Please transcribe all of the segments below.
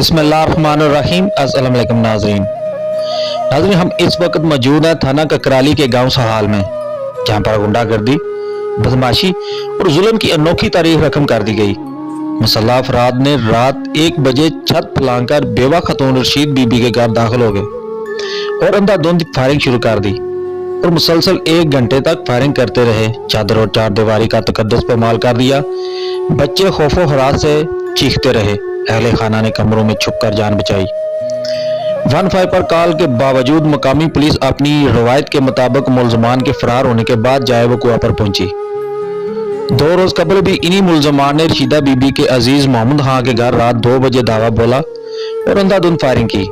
बिस्मिल्लाहिर्रहमानिर्रहीम। अस्सलाम वालेकुम नाज़रीन, हम इस वक्त मौजूद हैं थाना ककराली के गांव सोहल में, जहां परागुंडा गर्दी, بدمعاشی और जुल्म की अनोखी तारीख रकम कर दी गई। مسلح افراد ने रात 1 बजे छत फलांग कर बेवह खातून रशीद बीबी के घर दाखिल हो गए और अंधा धुंद फायरिंग शुरू कर दी और मुसलसल 1 घंटे तक फायरिंग करते रहे। चादर और चार दीवारी का तकद्दुस पामाल कर दिया। बच्चे खौफो हरास से चीखते रहे। अहले खाना ने कमरों में छुपकर जान बचाई। 15 पर कॉल के बावजूद मकामी पुलिस अपनी रवायत के मुताबिक मुलजमान के फरार होने के बाद जाए वकुआ पर पहुंची। 2 रोज कबल भी इन्हीं मुलजमान ने रशीदा बीबी के अजीज मोहम्मद खां के घर रात 2 बजे दावा बोला और अंधाधुंध फायरिंग की,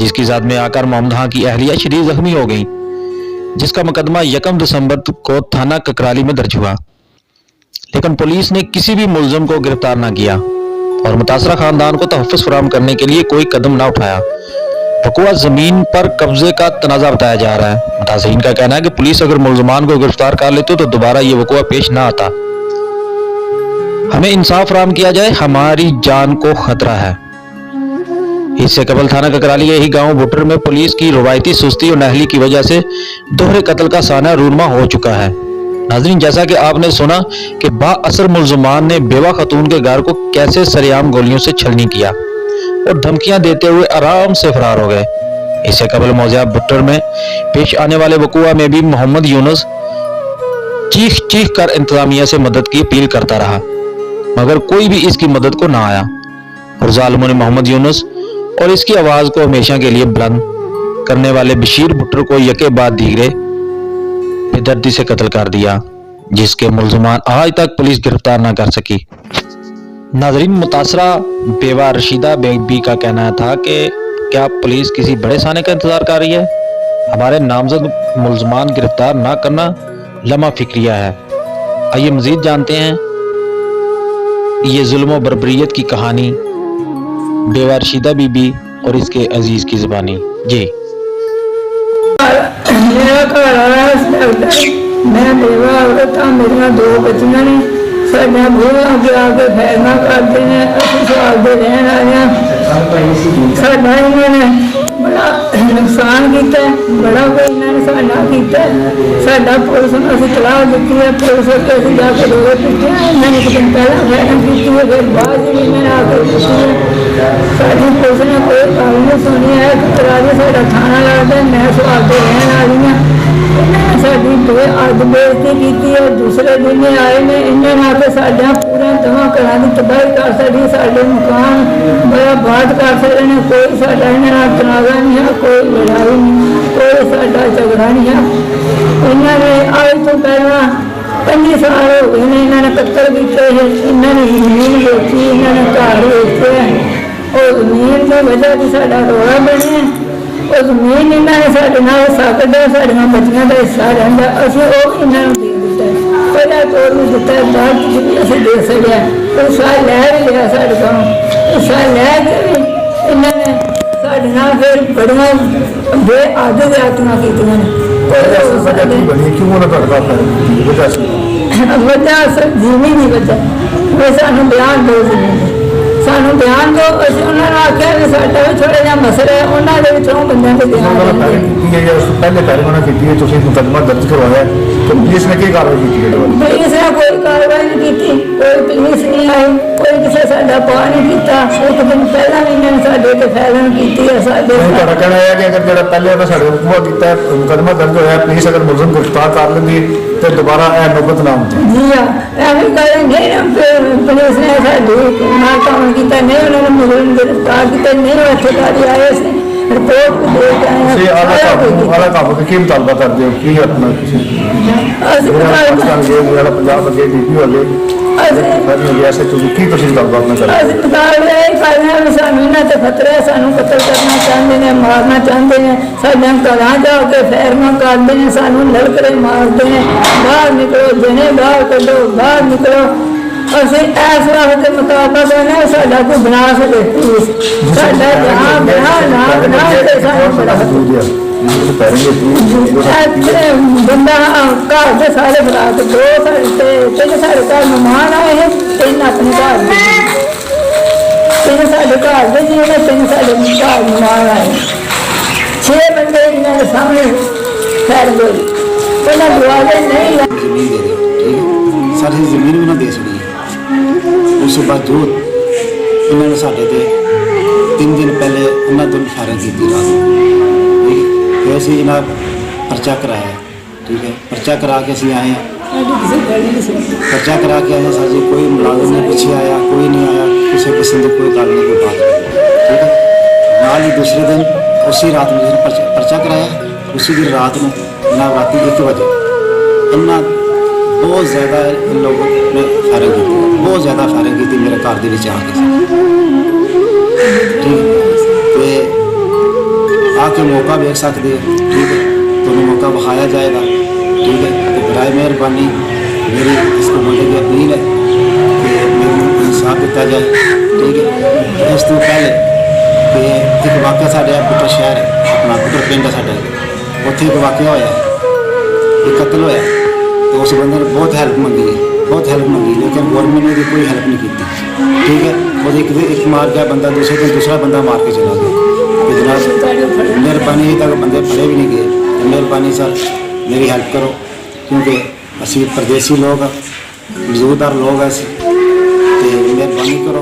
जिसकी ज़द में आकर मोहम्मद खां की अहलिया शरीर जख्मी हो गई, जिसका मुकदमा 1 दिसंबर को थाना ककराली में दर्ज हुआ। लेकिन पुलिस ने किसी भी मुलजम को गिरफ्तार न किया और मुतासरा खानदान को तहफ़्फ़ुज़ फराहम करने के लिए कोई कदम न उठाया। वक़ुआ ज़मीन पर कब्जे का तनाज़ा बताया जा रहा है। मुतासरीन का कहना है कि पुलिस अगर मुलजमान को गिरफ्तार कर लेती तो दोबारा ये वक़ुआ पेश ना आता। हमें इंसाफ फराहम किया जाए, हमारी जान को खतरा है। इससे कबल थाना ककराली के ही गांव बुटर में पुलिस की रवायती सुस्ती और नाअहली की वजह से दोहरे कत्ल का साना रूनमा हो चुका है। नाज़रीन, जैसा कि आपने सुना कि बाअसर मुलजमान ने बेवह खातून के घर को कैसे सरेआम गोलियों से छलनी किया और धमकियां देते हुए आराम से फरार हो गए। इससे कबल मौज़ा बुटर में पेश आने वाले वक़ुआ में भी मोहम्मद यूनुस चीख चीख कर इंतजामिया से मदद की अपील करता रहा, मगर कोई भी इसकी मदद को ना आया। औरज़लम ने मोहम्मद यूनुस और इसकी आवाज़ को हमेशा के लिए बुलंद करने वाले बशीर भुट्टर को यके बाद दीगरे बेदर्दी से कत्ल कर दिया, जिसके मुलजमान आज तक पुलिस गिरफ्तार न कर सकी। नाजरीन, मुतासरा बेवा रशीदा बेबी का कहना था कि क्या पुलिस किसी बड़े साने का इंतजार कर रही है? हमारे नामजद मुलजमान गिरफ्तार ना करना लम्हा फिक्रिया है। आइए मजीद जानते हैं ये जुल्म और बर्बरियत की कहानी बेवा रशीदा बीबी और इसके अजीज की जुबानी। जी, मेरा घर आया मैं बेवा औरत हाँ, मेरिया 2 बच्चियां ने। साडा बूहा अगे आके फैरना करते हैं, असं सवाल दे रहन आए हैं। साडा इन्होंने बड़ा नुकसान किया, बड़ा कोई इन्होंने साडा किया। साडा पुलिस ने असीं तलाह दी है, पुलिस के असीं जाके रोए पिटे। इन्होंने एक दिन पहला फैरन की है, फिर बाद भी इन्होंने आकर पिटी है। साडी पुलिस ने कोई गल नहीं सुनी है। ककराली साडा थाना लगता है, मैं सवाल दे रहन वाली हाँ। साडी अज बेइज्जती की है। दूसरे दिन आए ने, इन्होंने आके साडा पूरा तबाह करा दी, तबाही कर छड़ी। साडे मकान बड़ा बात कर छड़े ने। कोई साडा इन्हां नाल तनाज़ा नहीं है, कोई लड़ाई नहीं, कोई साडा झगड़ा नहीं है। इन्होंने आज तो पहला 25 साल हो गए ने इन्होंने कत्ल किए हैं। इन्होंने जमीन बेची, इन्होंने घर बेचे और जमीन की वजह से साडा रोड़ा बने। और जमीन इन्होंने साढ़े नाल सकदा, साड़ियां बच्चियां का हिस्सा रहिंदा, असीं ओह इन्होंने दे दिता है। पहला तौर में दिता है, बाद भी असीं दे सकिया। हिस्सा लै भी लिया साढ़े कोलों। हिस्सा लै के भी इन्होंने साढ़े नाल फिर बड़ियां बेअद ज्यादतियां कीतियां ने। वजह जीवी नहीं वजह वे सानू बयान दो, जमीन सानू बयान दो। असं उन्होंने आख्या भी साडा भी थोड़ा जहा मसला है, उन्होंने विचों बंदों के बयान पहले पैरवाना की मुकदमा दर्ज करवाया तो पुलिस ने की कार्रवाई की? पुलिस ने कोई कार्रवाई नहीं की, कोई पुलिस नहीं आई, कोई किसी साडा पा नहीं किया। एक दिन पहला भी इन्होंने साडे ते फैलन की है। तुहाडा कहना है कि अगर जो पहले उन्होंने साडे वकूआ किया, मुकदमा दर्ज होया, पुलिस अगर मुलजम गिरफ्तार कर लेंदी तो दोबारा यह नौबत ना होती? जी हाँ, एवं करेंगे। पुलिस ने साडे ना काम किया, नहीं उन्होंने मुलजम गिरफ्तार किया, नहीं अत्याचारी आए से रिपोर्ट दे के आए। आला काम की मुतालबा करते हो कि अपना पंजाब अगे डीपी वाले ऐसे की कोशिश सानू इन्हों से खतरा है, सानू कतल करना चाहते हैं, मारना चाहते हैं। साढ़े घर जाके फैरना करते हैं, सानू लड़करे मारते हैं। बाहर निकलो, जने बाहर कढो, बाहर निकलो। असं इस वक्त के मुताबिक है साडा कोई बना सके पुलिस, साडा जहाँ बना ना बना बड़ा बंदा घर के सारे फराक 2 3 साढ़े घर मेहमान आए हैं, 3 अपने घर 3 साढ़े घर ਘਰ ਦੇ ਨਹੀਂ ਉਹਨਾਂ 3 ਸਾਡੇ ਘਰ ਨਾਲ ਆਏ 6 ਬੰਦੇ ਇਹਨਾਂ ਦੇ ਸਾਹਮਣੇ ਫੈਰ ਗਏ ਉਹਨਾਂ ਦੁਆਰੇ ਨਹੀਂ ਜ਼ਮੀਨ ਦੇ ਰਹੇ, ਠੀਕ ਹੈ, ਸਾਡੀ ਜ਼ਮੀਨ ਵੀ ਨਾ ਦੇ ਛੜੀ। ਉਸ ਤੋਂ ਬਾਵਜੂਦ ਇਹਨਾਂ ਨੇ ਸਾਡੇ ਤੇ 3 ਦਿਨ ਪਹਿਲੇ ਉਹਨਾਂ ਤੋਂ ਫਾਇਰਿੰਗ ਕੀਤੀ ਰਾਤ ਨੂੰ, ਠੀਕ ਹੈ। ਫਿਰ ਅਸੀਂ ਇਹਨਾਂ ਪਰਚਾ ਕਰਾਇਆ, ਠੀਕ ਹੈ, ਪਰਚਾ ਕਰਾ ਕੇ ਅਸੀਂ ਆਏ ਹਾਂ। ਪਰਚਾ ਕਰਾ ਕੇ ਆਏ ਸਰ ਜੀ, ਕੋਈ ਮੁਲਾਜ਼ਮ ਨਹੀਂ ਪਿੱਛੇ ਆਇਆ, ਕੋਈ ਨਹੀਂ ਆਇਆ, ਕਿਸੇ ਕਿਸਮ ਦੀ ਕੋਈ ਗੱਲ ਨਹੀਂ, ਕੋਈ ਬਾਤ ਨਹੀਂ, ਠੀਕ ਹੈ। ਨਾਲ ਹੀ ਦੂਸਰੇ ਦਿਨ ਉਸੇ ਰਾਤ ਨੂੰ ਪਰਚਾ ਕਰਾਇਆ, ਉਸੇ ਦਿਨ ਰਾਤ ਨੂੰ ਰਾਤੀ 1 ਵਜੇ ਇੰਨਾ ਬਹੁਤ ਜ਼ਿਆਦਾ ਇਨ ਲੋਕਾਂ ਨੇ ਫਾਇਰਿੰਗ ਕੀਤੀ, ਬਹੁਤ ਜ਼ਿਆਦਾ ਫਾਇਰਿੰਗ ਕੀਤੀ ਮੇਰੇ ਘਰ ਦੇ ਵਿੱਚ ਆ ਕੇ, ਠੀਕ। ਤੇ ਆ ਕੇ ਮੌਕਾ ਵੇਖ ਸਕਦੇ, ਠੀਕ ਹੈ, ਤੁਹਾਨੂੰ ਮੌਕਾ ਵਿਖਾਇਆ ਜਾਏਗਾ, ठीक है। तो बराए मेहरबानी मेरी इसको बोले की अपील है कि मेरे इंसाफ दिता जाए, ठीक है। इस तो पहले कि एक वाक़या साढ़े पुटर शहर है, अपना पुटर पिंड है साढ़े, उत्थे एक वाक़या होया, एक कत्ल होया। तो उस बंदे ने बहुत हेल्प मंगी है, बहुत हेल्प मंगी, लेकिन गौरमेंट ने कोई हेल्प नहीं की, ठीक है। और एक मार गया बंदा, दूसरे दिन दूसरा बंदा मार के चला गया। जनाब मेहरबानी तक बंदे फड़े भी नहीं गए, मेहरबानी सर मेरी हेल्प करो, क्योंकि असी परदेसी लोग मजदूरदार लोग हैं, तो मेहरबानी करो।